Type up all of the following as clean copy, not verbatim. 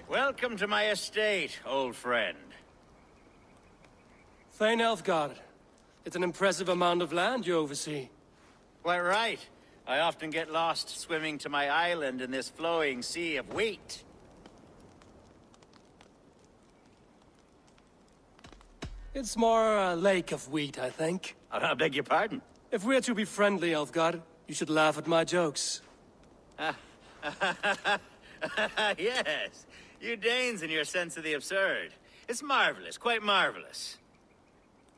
Welcome to my estate, old friend. Thane Elfgard. It's an impressive amount of land you oversee. Quite right. I often get lost swimming to my island in this flowing sea of wheat. It's more a lake of wheat, I think. I beg your pardon? If we're to be friendly, Elfgard, you should laugh at my jokes. Yes. You Danes and your sense of the absurd. It's marvelous, quite marvelous.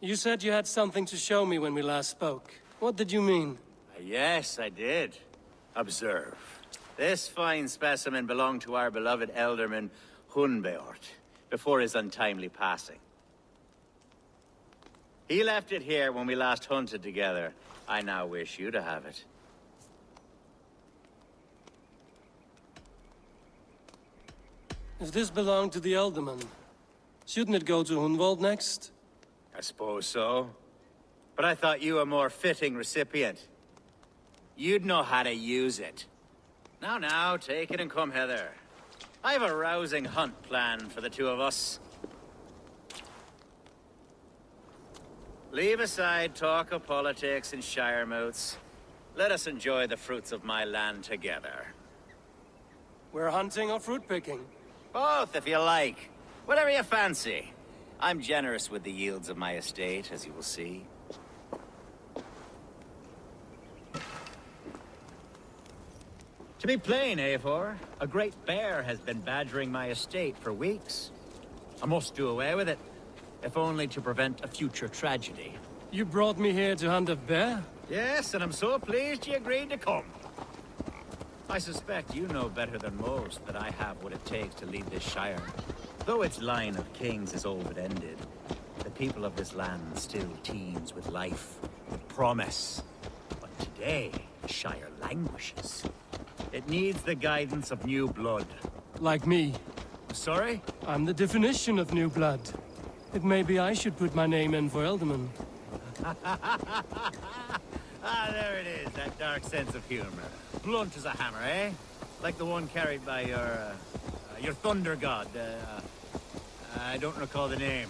You said you had something to show me when we last spoke. What did you mean? Yes, I did. Observe. This fine specimen belonged to our beloved elderman, Hunbeort, before his untimely passing. He left it here when we last hunted together. I now wish you to have it. If this belonged to the Elderman, shouldn't it go to Hunwald next? I suppose so. But I thought you a more fitting recipient. You'd know how to use it. Now, take it and come hither. I have a rousing hunt planned for the two of us. Leave aside talk of politics and shire moots. Let us enjoy the fruits of my land together. We're hunting or fruit picking? Both, if you like. Whatever you fancy. I'm generous with the yields of my estate, as you will see. To be plain, Eivor, a great bear has been badgering my estate for weeks. I must do away with it, if only to prevent a future tragedy. You brought me here to hunt a bear? Yes, and I'm so pleased you agreed to come. I suspect you know better than most that I have what it takes to lead this shire. Though its line of kings is all but ended, the people of this land still teems with life, with promise. But today, the shire languishes. It needs the guidance of new blood. Like me. Sorry? I'm the definition of new blood. It may be I should put my name in for Elderman. There it is, that dark sense of humor. Blunt as a hammer, eh? Like the one carried by your thunder god. I don't recall the name.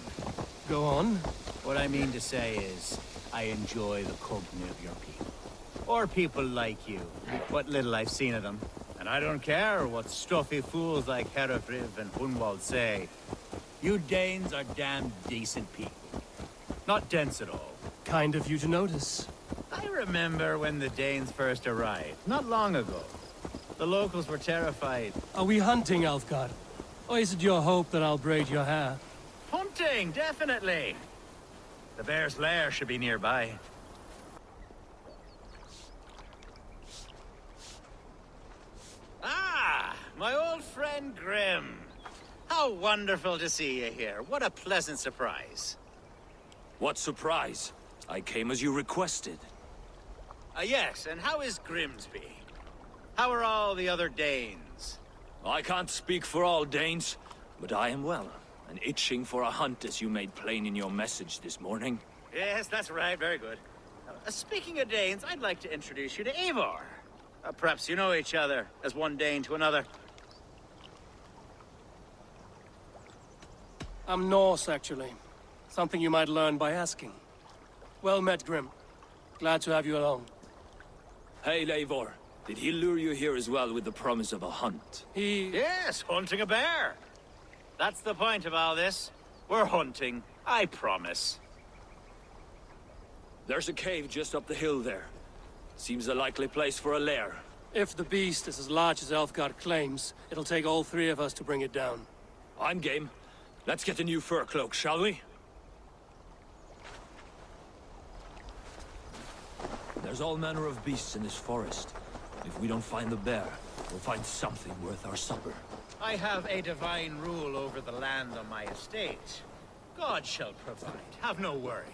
Go on. What I mean to say is, I enjoy the company of your people. Or people like you. What little I've seen of them. And I don't care what stuffy fools like Herefriv and Hunwald say. You Danes are damn decent people. Not dense at all. Kind of you to notice. I remember when the Danes first arrived, not long ago. The locals were terrified. Are we hunting, Elfgard? Or is it your hope that I'll braid your hair? Hunting, definitely. The bear's lair should be nearby. Ah, my old friend Grim. How wonderful to see you here. What a pleasant surprise. What surprise? I came as you requested. Yes, and how is Grimsby? How are all the other Danes? I can't speak for all Danes, but I am well, and itching for a hunt as you made plain in your message this morning. Yes, that's right. Very good. Speaking of Danes, I'd like to introduce you to Eivor. Perhaps you know each other, as one Dane to another. I'm Norse, actually. Something you might learn by asking. Well met, Grim. Glad to have you along. Hey, Eivor. Did he lure you here as well with the promise of a hunt? Yes, hunting a bear. That's the point of all this. We're hunting, I promise. There's a cave just up the hill there. Seems a likely place for a lair. If the beast is as large as Elfgard claims, it'll take all three of us to bring it down. I'm game. Let's get a new fur cloak, shall we? There's all manner of beasts in this forest. If we don't find the bear, we'll find something worth our supper. I have a divine rule over the land on my estate. God shall provide. Have no worry.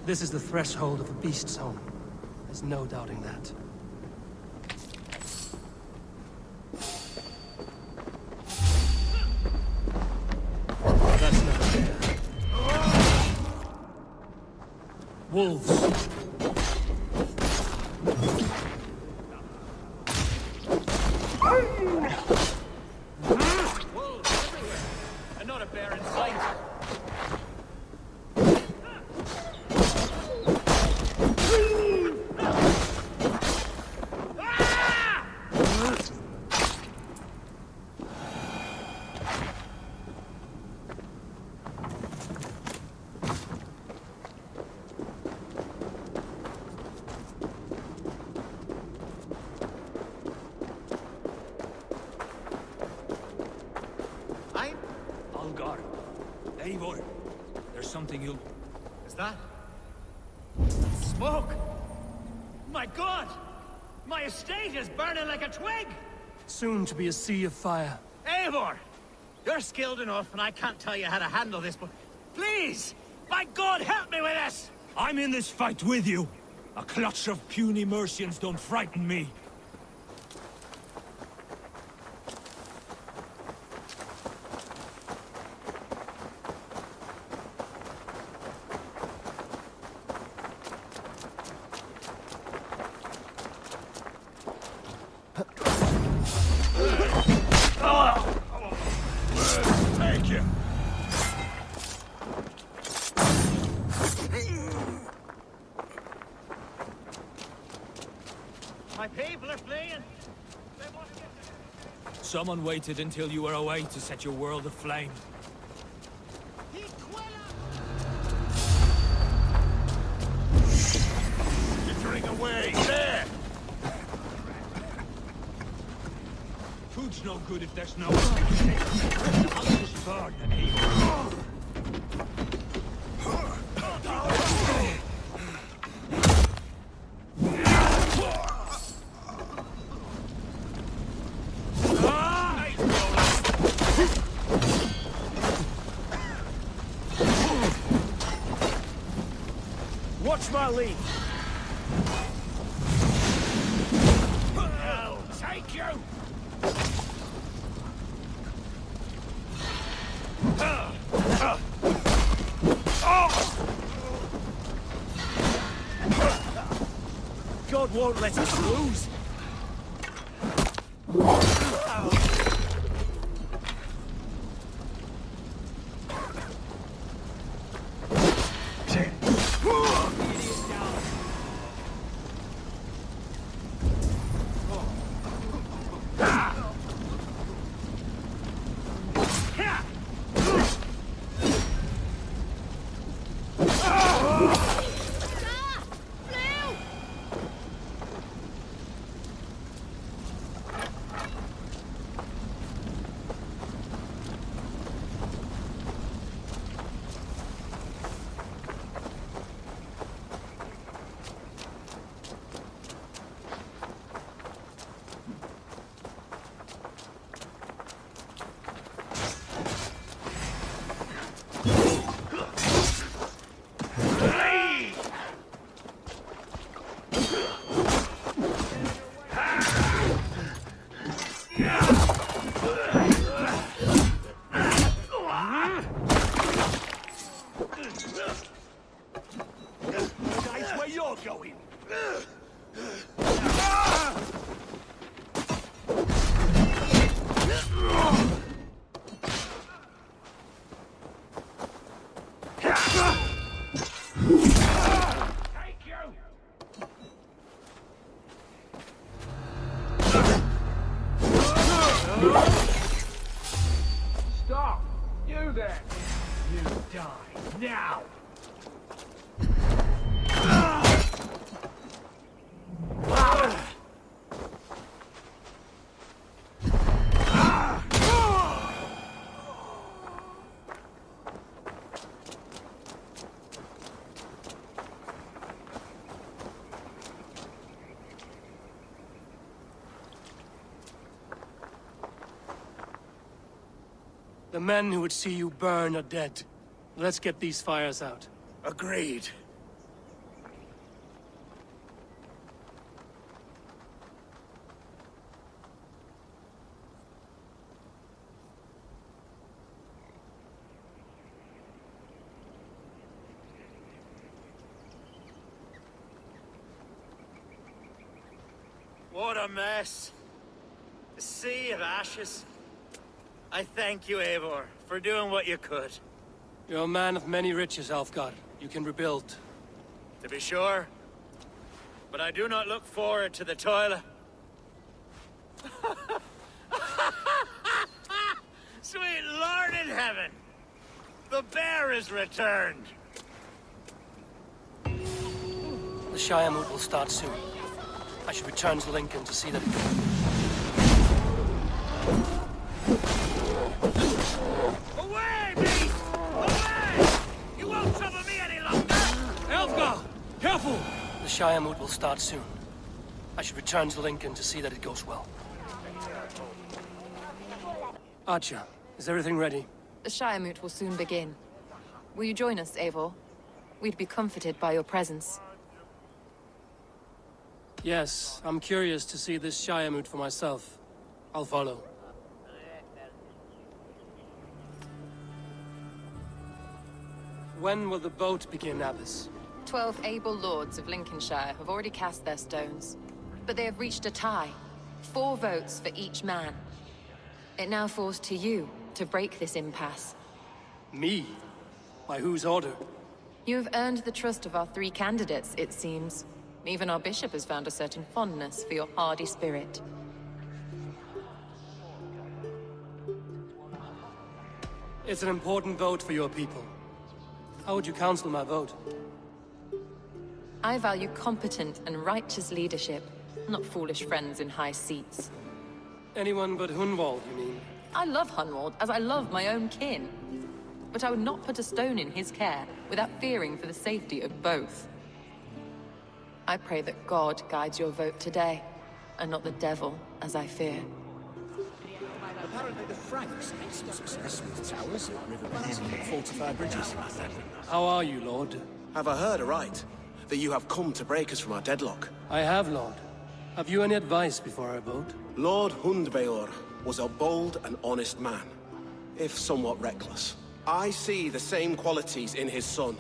This is the threshold of the beast's home. There's no doubting that. Wolves. Wolves everywhere, and not a bear in sight. Algar. Eivor. There's something you'll... Is that? Smoke! My God! My estate is burning like a twig! Soon to be a sea of fire. Eivor! You're skilled enough, and I can't tell you how to handle this, but... Please! By God, help me with this! I'm in this fight with you. A clutch of puny Mercians don't frighten me. Thank you. My people are fleeing! They want to get... Someone waited until you were away to set your world aflame. Jittering away! There! Food's no good if there's no... I'll just burn the evil. Watch my lead. Hell, take you! God won't let us lose. That's where you're going. Take you! Stop! You there! You die now! The men who would see you burn are dead. Let's get these fires out. Agreed. What a mess. A sea of ashes. I thank you, Eivor, for doing what you could. You're a man of many riches, Alfgard. You can rebuild. To be sure. But I do not look forward to the toil. Sweet Lord in heaven! The bear is returned! The Shire moot will start soon. I should return to Lincoln to see that it goes. Away, beast! Away! You won't trouble me any longer! Elfgar! Careful! The Shire moot will start soon. I should return to Lincoln to see that it goes well. Archer, is everything ready? The Shire moot will soon begin. Will you join us, Eivor? We'd be comforted by your presence. Yes, I'm curious to see this Shire moot for myself. I'll follow. When will the vote begin, Abbess? 12 able lords of Lincolnshire have already cast their stones. But they have reached a tie. 4 votes for each man. It now falls to you to break this impasse. Me? By whose order? You have earned the trust of our 3 candidates, it seems. Even our bishop has found a certain fondness for your hardy spirit. It's an important vote for your people. How would you counsel my vote? I value competent and righteous leadership, not foolish friends in high seats. Anyone but Hunwald, you mean? I love Hunwald as I love my own kin. But I would not put a stone in his care without fearing for the safety of both. I pray that God guides your vote today, and not the devil, as I fear. Apparently the Franks had some success with towers, riverbeds, and fortified bridges. How are you, Lord? Have I heard aright? That you have come to break us from our deadlock? I have, Lord. Have you any advice before I vote? Lord Hundveor was a bold and honest man, if somewhat reckless. I see the same qualities in his son.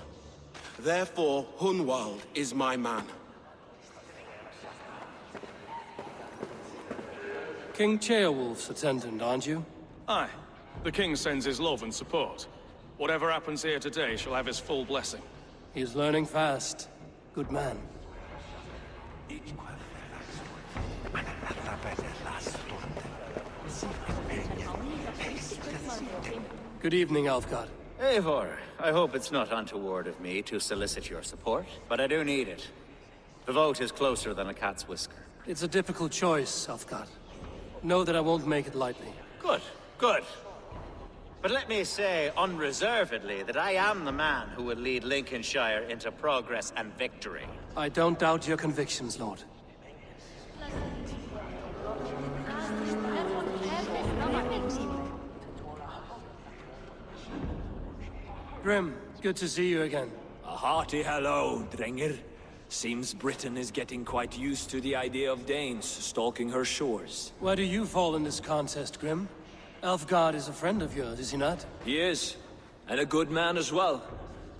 Therefore, Hunwald is my man. King Ceolwulf's attendant, aren't you? Aye. The king sends his love and support. Whatever happens here today shall have his full blessing. He's learning fast. Good man. Good evening, Alfgard. Eivor, I hope it's not untoward of me to solicit your support, but I do need it. The vote is closer than a cat's whisker. It's a difficult choice, Alfgard. Know that I won't make it lightly. Good, good. But let me say unreservedly that I am the man who will lead Lincolnshire into progress and victory. I don't doubt your convictions, Lord. Grim, good to see you again. A hearty hello, Drengr. Seems Britain is getting quite used to the idea of Danes stalking her shores. Where do you fall in this contest, Grim? Alfgard is a friend of yours, is he not? He is, and a good man as well.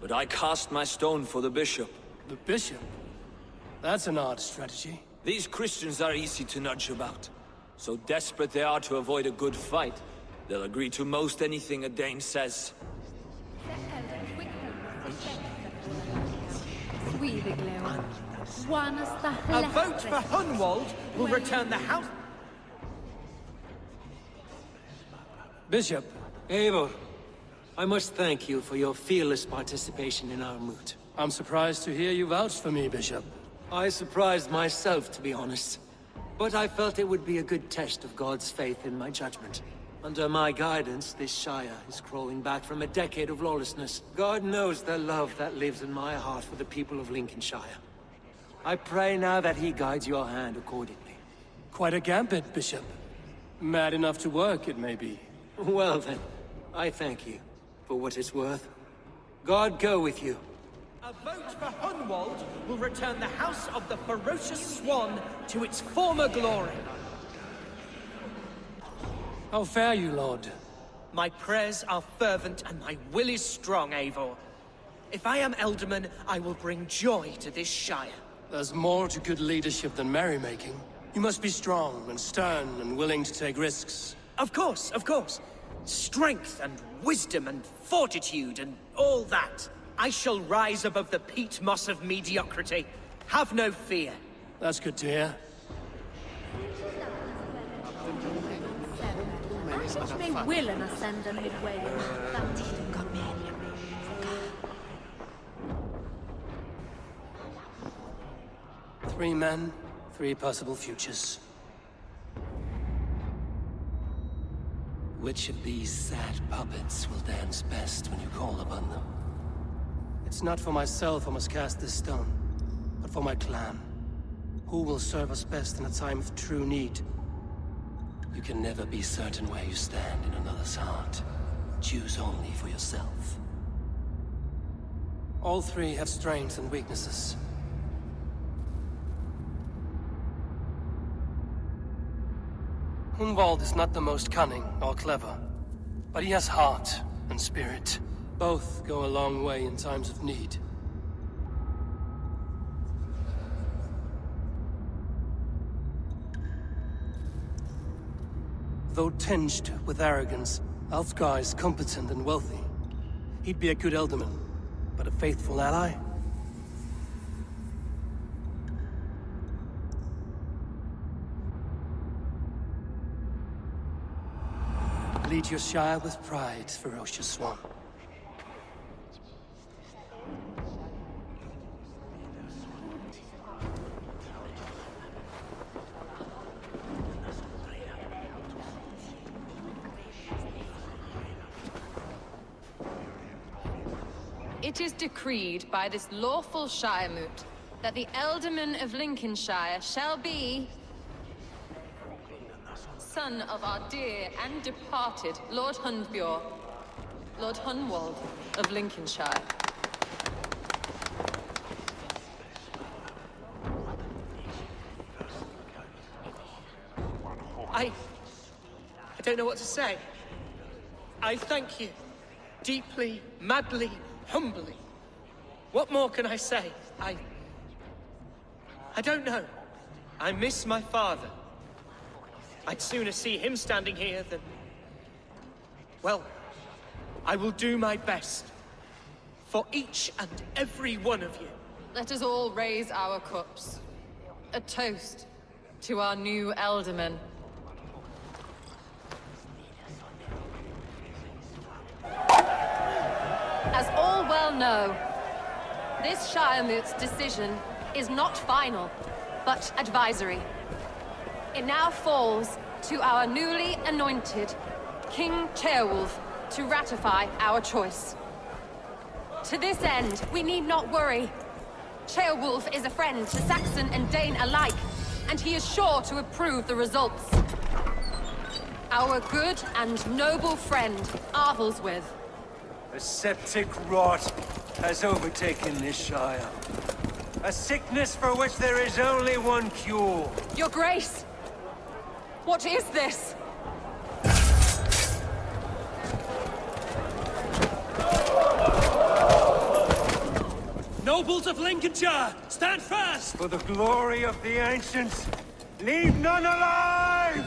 But I cast my stone for the bishop. The bishop? That's an odd strategy. These Christians are easy to nudge about. So desperate they are to avoid a good fight, they'll agree to most anything a Dane says. A vote for Hunwald will return the house. Bishop. Eivor, I must thank you for your fearless participation in our moot. I'm surprised to hear you vouch for me, Bishop. I surprised myself, to be honest. But I felt it would be a good test of God's faith in my judgment. Under my guidance, this Shire is crawling back from a decade of lawlessness. God knows the love that lives in my heart for the people of Lincolnshire. I pray now that he guides your hand accordingly. Quite a gambit, Bishop. Mad enough to work, it may be. Well then, I thank you for what it's worth. God go with you. A vote for Hunwald will return the House of the Ferocious Swan to its former glory. How fare you, Lord? My prayers are fervent and my will is strong, Eivor. If I am Elderman, I will bring joy to this Shire. There's more to good leadership than merrymaking. You must be strong and stern and willing to take risks. Of course, of course. Strength and wisdom and fortitude and all that. I shall rise above the peat moss of mediocrity. Have no fear. That's good to hear. May willen ascenda midway. Three men, three possible futures. Which of these sad puppets will dance best when you call upon them? It's not for myself I must cast this stone, but for my clan. Who will serve us best in a time of true need? You can never be certain where you stand in another's heart. Choose only for yourself. All three have strengths and weaknesses. Hunwald is not the most cunning or clever, but he has heart and spirit. Both go a long way in times of need. Though tinged with arrogance, Alfgar is competent and wealthy. He'd be a good Elderman, but a faithful ally? Lead your Shire with pride, ferocious Swan. It is decreed by this lawful Shiremoot that the Ealdorman of Lincolnshire shall be son of our dear and departed Lord Hundbjorn, Lord Hunwald of Lincolnshire. I don't know what to say. I thank you. Deeply, madly, humbly. What more can I say? I don't know. I miss my father. I'd sooner see him standing here than... Well, I will do my best. For each and every one of you. Let us all raise our cups. A toast to our new Ealdorman. As all well know, this Shiremoot's decision is not final, but advisory. It now falls to our newly anointed King Ceolwulf to ratify our choice. To this end, we need not worry. Ceolwulf is a friend to Saxon and Dane alike, and he is sure to approve the results. Our good and noble friend, Arthelswith. A septic rot has overtaken this Shire. A sickness for which there is only one cure. Your Grace! What is this? Nobles of Lincolnshire, stand fast! For the glory of the ancients, leave none alive!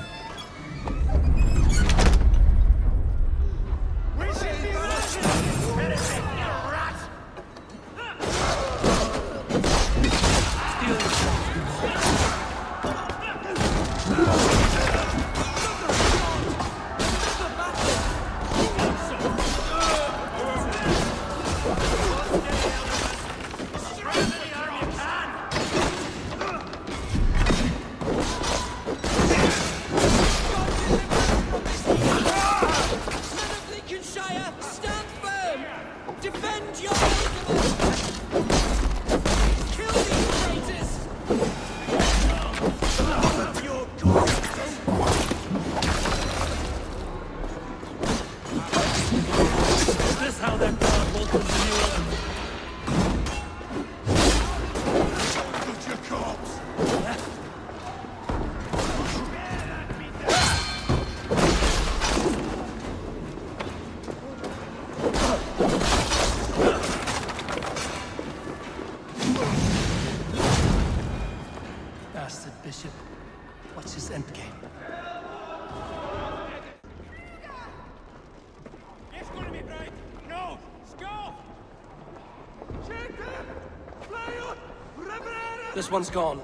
This one's gone.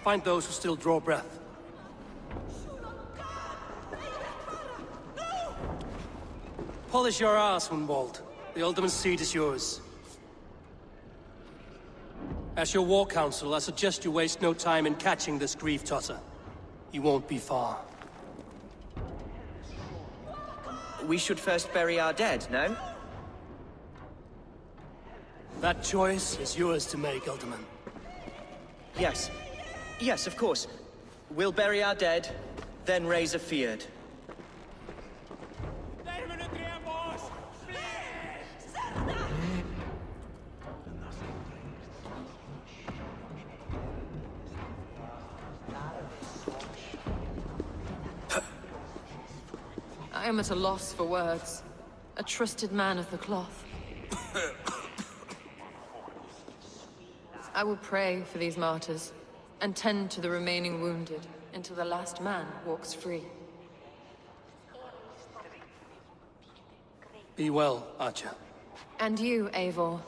Find those who still draw breath. Polish your ass, Hunwald. The ultimate seat is yours. As your war council, I suggest you waste no time in catching this grief tosser. He won't be far. We should first bury our dead, no? That choice is yours to make, Alderman. Yes. Yes, of course. We'll bury our dead, then raise a feared. I am at a loss for words. A trusted man of the cloth. I will pray for these martyrs, and tend to the remaining wounded, until the last man walks free. Be well, Archer. And you, Eivor.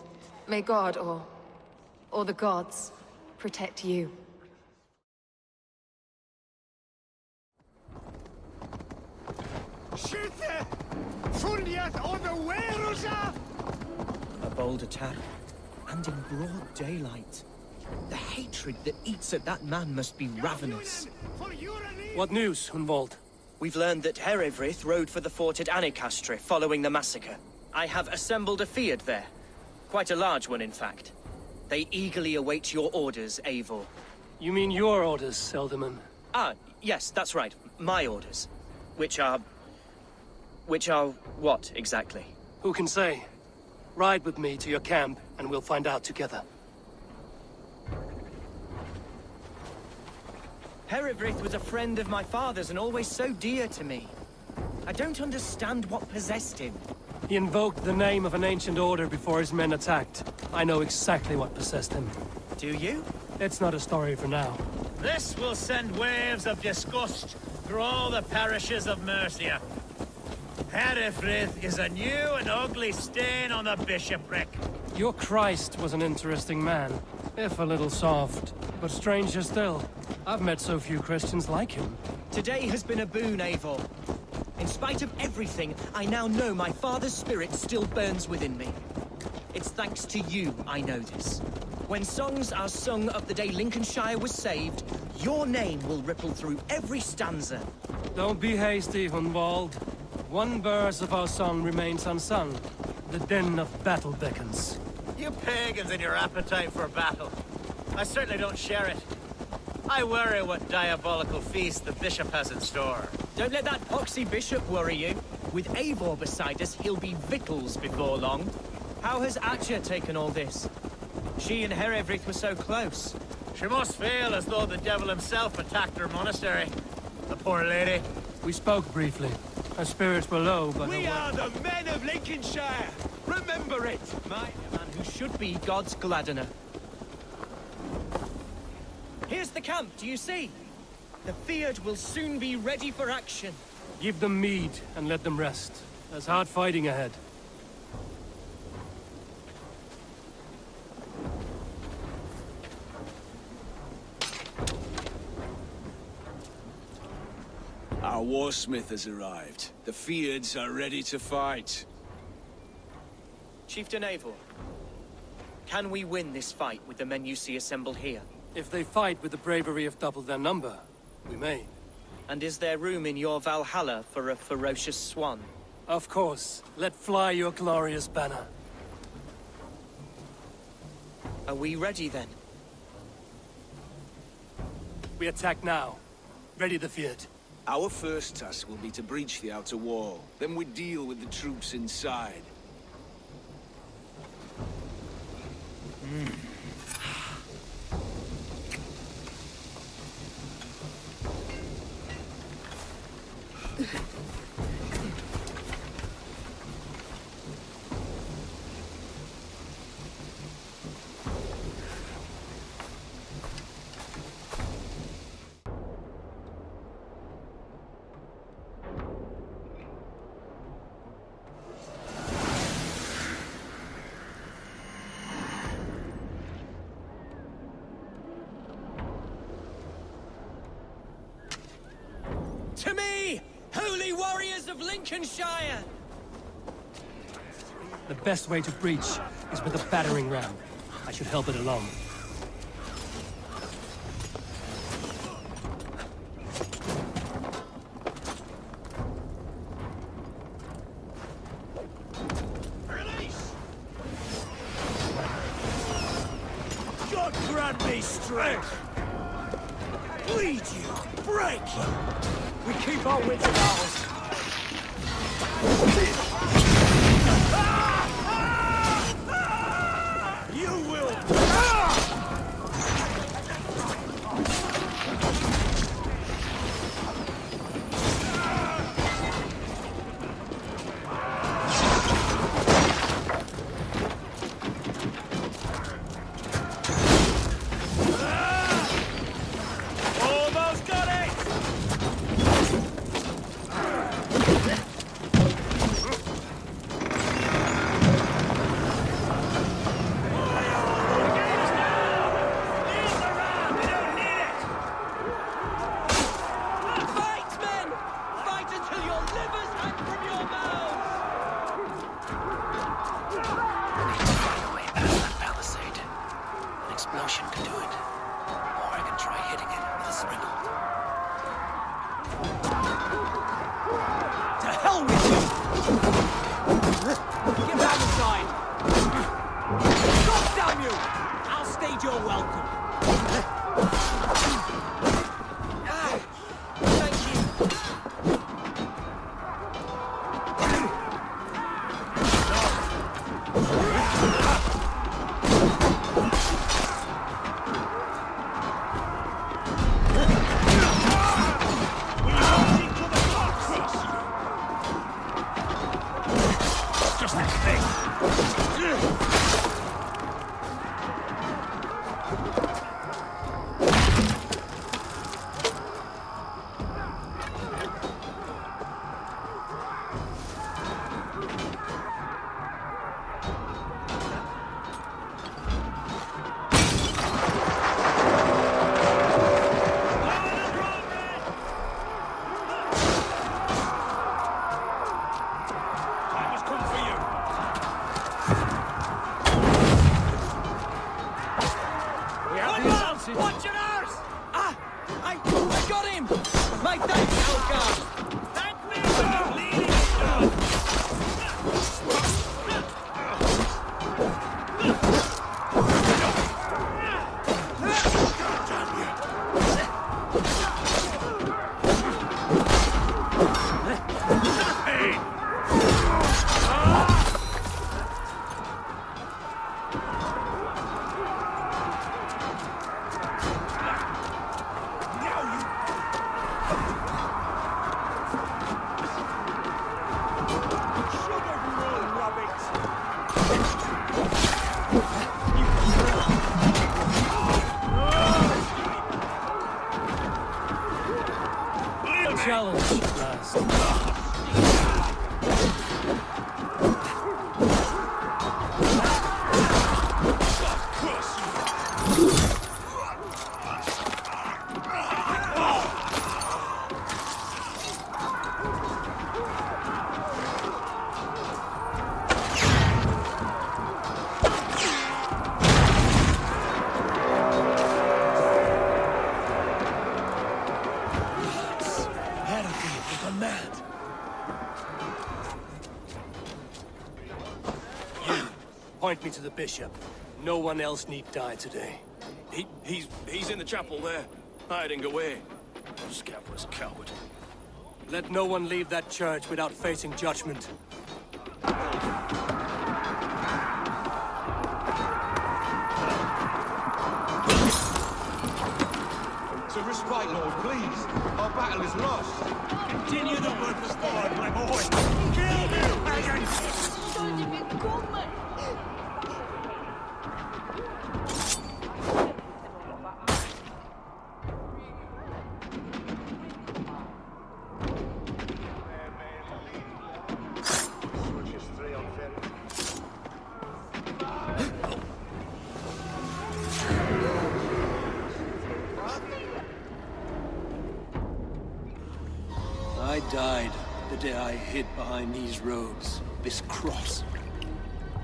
May God, or the gods, protect you. A bold attack, and in broad daylight. The hatred that eats at that man must be ravenous. What news, Hunwald? We've learned that Herewrith rode for the fort at Annikastre following the massacre. I have assembled a feard there. Quite a large one, in fact. They eagerly await your orders, Eivor. You mean your orders, Alderman? Ah, yes, that's right. My orders. Which are what, exactly? Who can say? Ride with me to your camp, and we'll find out together. Herewrith was a friend of my father's and always so dear to me. I don't understand what possessed him. He invoked the name of an ancient order before his men attacked. I know exactly what possessed him. Do you? It's not a story for now. This will send waves of disgust through all the parishes of Mercia. Herefrith is a new and ugly stain on the bishopric. Your Christ was an interesting man, if a little soft. But stranger still, I've met so few Christians like him. Today has been a boon, Eivor. In spite of everything, I now know my father's spirit still burns within me. It's thanks to you I know this. When songs are sung of the day Lincolnshire was saved, your name will ripple through every stanza. Don't be hasty, Hunwald. One verse of our song remains unsung. The din of battle beckons. You pagans and your appetite for battle. I certainly don't share it. I worry what diabolical feast the bishop has in store. Don't let that poxy bishop worry you. With Eivor beside us, he'll be victuals before long. How has Atcha taken all this? She and Herewrith were so close. She must feel as though the devil himself attacked her monastery. The poor lady. We spoke briefly. Her spirits were low, but... We are the men of Lincolnshire! Remember it! My man who should be God's gladdener. Here's the camp, do you see? The Feared will soon be ready for action. Give them mead and let them rest. There's hard fighting ahead. Our warsmith has arrived. The Feards are ready to fight. Chieftain Eivor, can we win this fight with the men you see assembled here? If they fight with the bravery of double their number, we may. And is there room in your Valhalla for a ferocious swan? Of course. Let fly your glorious banner. Are we ready then? We attack now. Ready the Feared. Our first task will be to breach the outer wall. Then we deal with the troops inside. To me, holy warriors of Lincolnshire! The best way to breach is with a battering ram. I should help it along. God grant me strength! Bleed you! Break you! We keep our wits about us! You will... Almost got it! Fight, men! Fight until your livers hang from your mouths! Find a way past that palisade. An explosion could do it. Or I can try hitting it with a spindle. To hell with you! Get out of sight! God damn you! I'll stage your welcome. Ow! Thank you. Just that thing! I must come for you. We have the advantage. Watch your arse! Ah! I got him! My thanks, Outguard! Thank me for the bleeding stuff! Challenge at last. That'll be for the mad. You, point me to the bishop. No one else need die today. He's in the chapel there, hiding away. Scabrous coward. Let no one leave that church without facing judgment. To respite, Lord, please. Our battle is lost. Continue the work of God, my boy. Kill him, pagans! hid behind these robes, this cross.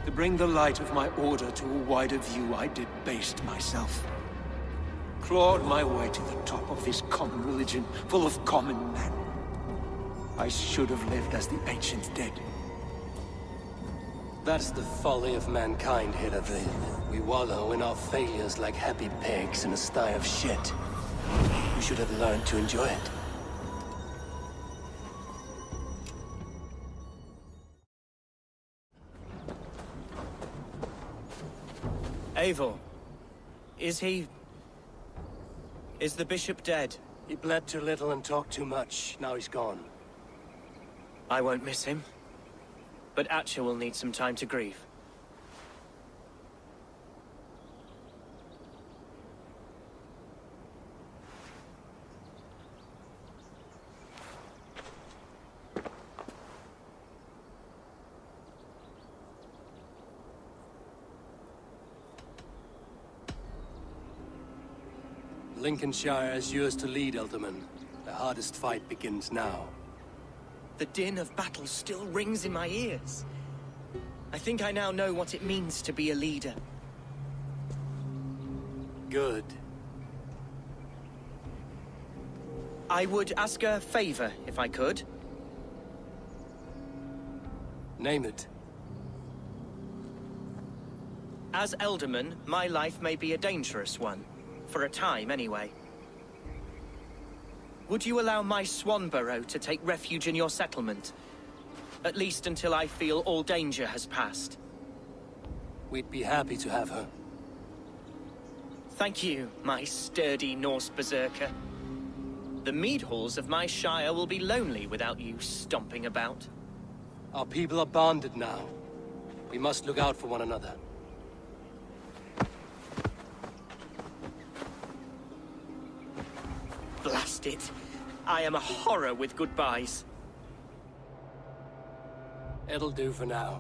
To bring the light of my order to a wider view, I debased myself. Clawed my way to the top of this common religion, full of common men. I should have lived as the ancient did. That's the folly of mankind, Hiravin. We wallow in our failures like happy pigs in a sty of shit. You should have learned to enjoy it. Eivor, is the bishop dead? He bled too little and talked too much. Now he's gone. I won't miss him. But Atcha will need some time to grieve. Lincolnshire is yours to lead, Elderman. The hardest fight begins now. The din of battle still rings in my ears. I think I now know what it means to be a leader. Good. I would ask a favor, if I could. Name it. As Elderman, my life may be a dangerous one. For a time, anyway. Would you allow my Swanborough to take refuge in your settlement? At least until I feel all danger has passed. We'd be happy to have her. Thank you, my sturdy Norse berserker. The mead halls of my shire will be lonely without you stomping about. Our people are bonded now. We must look out for one another. Blast it. I am a horror with goodbyes. It'll do for now.